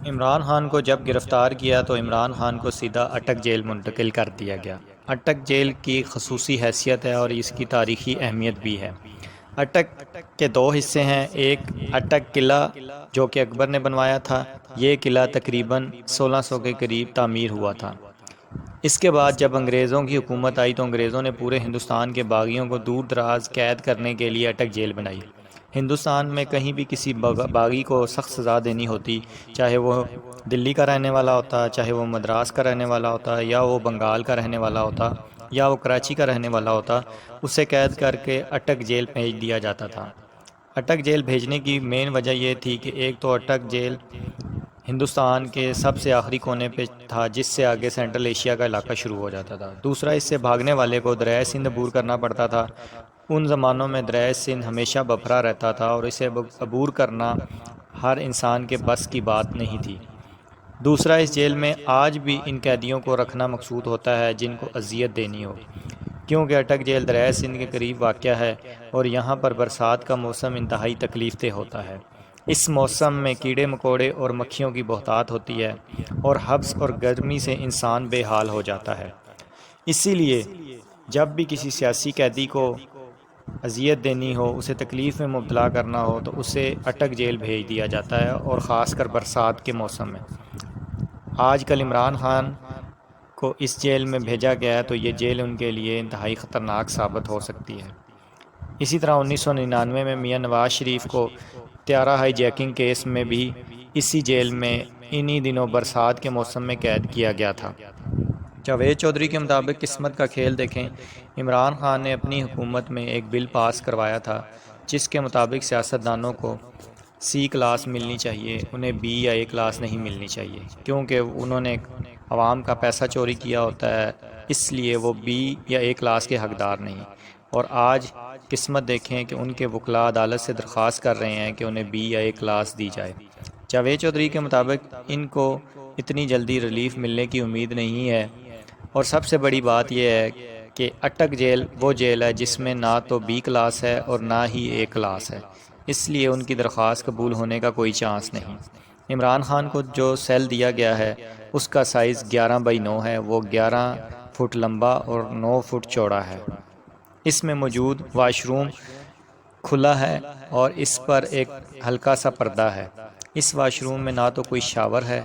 عمران خان کو جب گرفتار کیا تو عمران خان کو سیدھا اٹک جیل منتقل کر دیا گیا۔ اٹک جیل کی خصوصی حیثیت ہے اور اس کی تاریخی اہمیت بھی ہے۔ اٹک کے دو حصے ہیں، ایک اٹک قلعہ جو کہ اکبر نے بنوایا تھا، یہ قلعہ تقریباً 1600 کے قریب تعمیر ہوا تھا۔ اس کے بعد جب انگریزوں کی حکومت آئی تو انگریزوں نے پورے ہندوستان کے باغیوں کو دور دراز قید کرنے کے لیے اٹک جیل بنائی۔ ہندوستان میں کہیں بھی کسی باغی کو سخت سزا دینی ہوتی، چاہے وہ دلی کا رہنے والا ہوتا، چاہے وہ مدراس کا رہنے والا ہوتا، یا وہ بنگال کا رہنے والا ہوتا، یا وہ کراچی کا رہنے والا ہوتا، اسے قید کر کے اٹک جیل بھیج دیا جاتا تھا۔ اٹک جیل بھیجنے کی مین وجہ یہ تھی کہ ایک تو اٹک جیل ہندوستان کے سب سے آخری کونے پہ تھا جس سے آگے سینٹرل ایشیا کا علاقہ شروع ہو جاتا تھا، دوسرا اس سے بھاگنے والے کو دریائے سندھ عبور کرنا پڑتا تھا۔ ان زمانوں میں دریائے سندھ ہمیشہ بپھرا رہتا تھا اور اسے عبور کرنا ہر انسان کے بس کی بات نہیں تھی۔ دوسرا، اس جیل میں آج بھی ان قیدیوں کو رکھنا مقصود ہوتا ہے جن کو اذیت دینی ہو، کیونکہ اٹک جیل دریائے سندھ کے قریب واقع ہے اور یہاں پر برسات کا موسم انتہائی تکلیف دہ ہوتا ہے۔ اس موسم میں کیڑے مکوڑے اور مکھیوں کی بہتات ہوتی ہے اور حبس اور گرمی سے انسان بے حال ہو جاتا ہے۔ اسی لیے جب بھی کسی سیاسی قیدی کو اذیت دینی ہو، اسے تکلیف میں مبتلا کرنا ہو تو اسے اٹک جیل بھیج دیا جاتا ہے، اور خاص کر برسات کے موسم میں۔ آج کل عمران خان کو اس جیل میں بھیجا گیا ہے تو یہ جیل ان کے لیے انتہائی خطرناک ثابت ہو سکتی ہے۔ اسی طرح 1999 میں میاں نواز شریف کو طیارہ ہائی جیکنگ کیس میں بھی اسی جیل میں انہی دنوں برسات کے موسم میں قید کیا گیا تھا۔ جاوید چودھری کے مطابق قسمت کا کھیل دیکھیں، عمران خان نے اپنی حکومت میں ایک بل پاس کروایا تھا جس کے مطابق سیاستدانوں کو سی کلاس ملنی چاہیے، انہیں بی یا اے کلاس نہیں ملنی چاہیے، کیونکہ انہوں نے عوام کا پیسہ چوری کیا ہوتا ہے، اس لیے وہ بی یا اے کلاس کے حقدار نہیں۔ اور آج قسمت دیکھیں کہ ان کے وکلاء عدالت سے درخواست کر رہے ہیں کہ انہیں بی یا اے کلاس دی جائے۔ جاوید چودھری کے مطابق ان کو اتنی جلدی ریلیف ملنے کی امید نہیں ہے، اور سب سے بڑی بات یہ ہے کہ اٹک جیل وہ جیل ہے جس میں نہ تو بی کلاس ہے اور نہ ہی اے کلاس ہے، اس لیے ان کی درخواست قبول ہونے کا کوئی چانس نہیں۔ عمران خان کو جو سیل دیا گیا ہے اس کا سائز 11x9 ہے، وہ 11 فٹ لمبا اور 9 فٹ چوڑا ہے۔ اس میں موجود واش روم کھلا ہے اور اس پر ایک ہلکا سا پردہ ہے۔ اس واش روم میں نہ تو کوئی شاور ہے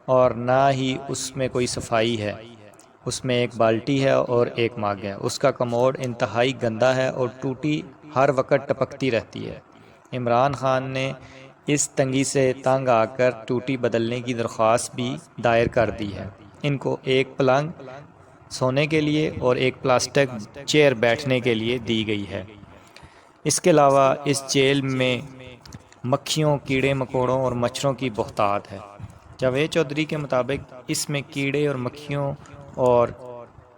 اور نہ ہی اس میں کوئی صفائی ہے، اس میں ایک بالٹی ہے اور ایک مگ ہے۔ اس کا کموڈ انتہائی گندا ہے اور ٹوٹی ہر وقت ٹپکتی رہتی ہے۔ عمران خان نے اس تنگی سے تنگ آ کر ٹوٹی بدلنے کی درخواست بھی دائر کر دی ہے۔ ان کو ایک پلنگ سونے کے لیے اور ایک پلاسٹک چیئر بیٹھنے کے لیے دی گئی ہے۔ اس کے علاوہ اس جیل میں مکھیوں، کیڑے مکوڑوں اور مچھروں کی بہتات ہے۔ جاوید چودھری کے مطابق اس میں کیڑے اور مکھیوں اور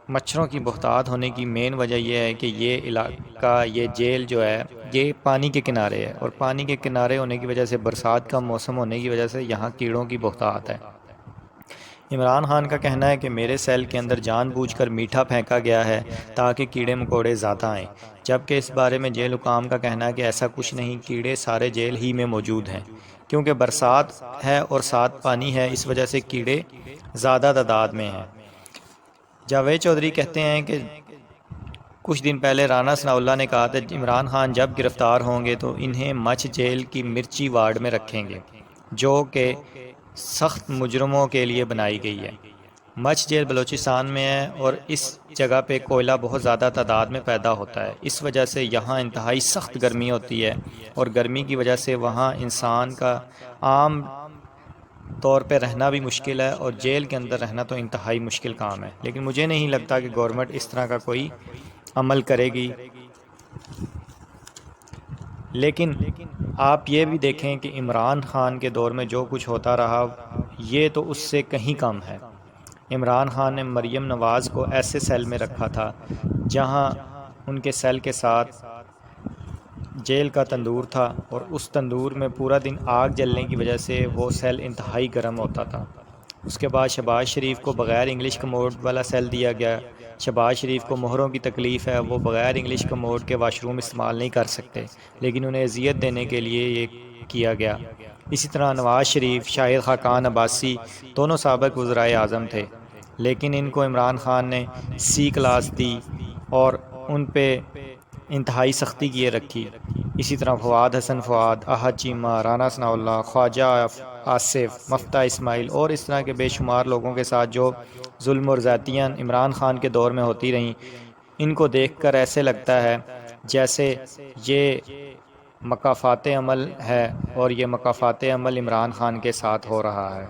مچھروں کی بہتات ہونے کی مین وجہ یہ ہے کہ یہ علاقہ، یہ جیل جو ہے یہ پانی کے کنارے ہے، اور پانی کے کنارے ہونے کی وجہ سے، برسات کا موسم ہونے کی وجہ سے یہاں کیڑوں کی بہتات ہے۔ عمران خان کا کہنا ہے کہ میرے سیل کے اندر جان بوجھ کر میٹھا پھینکا گیا ہے تاکہ کیڑے مکوڑے زیادہ آئیں، جبکہ اس بارے میں جیل حکام کا کہنا ہے کہ ایسا کچھ نہیں، کیڑے سارے جیل ہی میں موجود ہیں، کیونکہ برسات ہے اور ساتھ پانی ہے، اس وجہ سے کیڑے زیادہ تعداد میں ہیں۔ جاوید چودھری کہتے ہیں کہ کچھ دن پہلے رانا ثناء اللہ نے کہا تھا عمران خان جب گرفتار ہوں گے تو انہیں مچھ جیل کی مرچی وارڈ میں رکھیں گے، جو کہ سخت مجرموں کے لیے بنائی گئی ہے۔ مچھ جیل بلوچستان میں ہے اور اس جگہ پہ کوئلہ بہت زیادہ تعداد میں پیدا ہوتا ہے، اس وجہ سے یہاں انتہائی سخت گرمی ہوتی ہے، اور گرمی کی وجہ سے وہاں انسان کا عام طور پہ رہنا بھی مشکل ہے، اور جیل کے اندر رہنا تو انتہائی مشکل کام ہے۔ لیکن مجھے نہیں لگتا کہ گورنمنٹ اس طرح کا کوئی عمل کرے گی۔ لیکن آپ یہ بھی دیکھیں کہ عمران خان کے دور میں جو کچھ ہوتا رہا یہ تو اس سے کہیں کم ہے۔ عمران خان نے مریم نواز کو ایسے سیل میں رکھا تھا جہاں ان کے سیل کے ساتھ جیل کا تندور تھا، اور اس تندور میں پورا دن آگ جلنے کی وجہ سے وہ سیل انتہائی گرم ہوتا تھا۔ اس کے بعد شہباز شریف کو بغیر انگلش کموڈ والا سیل دیا گیا۔ شہباز شریف کو مہروں کی تکلیف ہے، وہ بغیر انگلش کموڈ کے واش روم استعمال نہیں کر سکتے، لیکن انہیں اذیت دینے کے لیے یہ کیا گیا۔ اسی طرح نواز شریف، شاہد خاقان عباسی دونوں سابق وزرائے اعظم تھے، لیکن ان کو عمران خان نے سی کلاس دی اور ان پہ انتہائی سختی کیے رکھی۔ اسی طرح فواد حسن فواد، احد چیمہ، رانا ثناء اللہ، خواجہ آصف، مفتح اسماعیل اور اس طرح کے بے شمار لوگوں کے ساتھ جو ظلم اور زیادتیاں عمران خان کے دور میں ہوتی رہیں، ان کو دیکھ کر ایسے لگتا ہے جیسے یہ مکافات عمل ہے اور یہ مکافات عمل عمران خان کے ساتھ ہو رہا ہے۔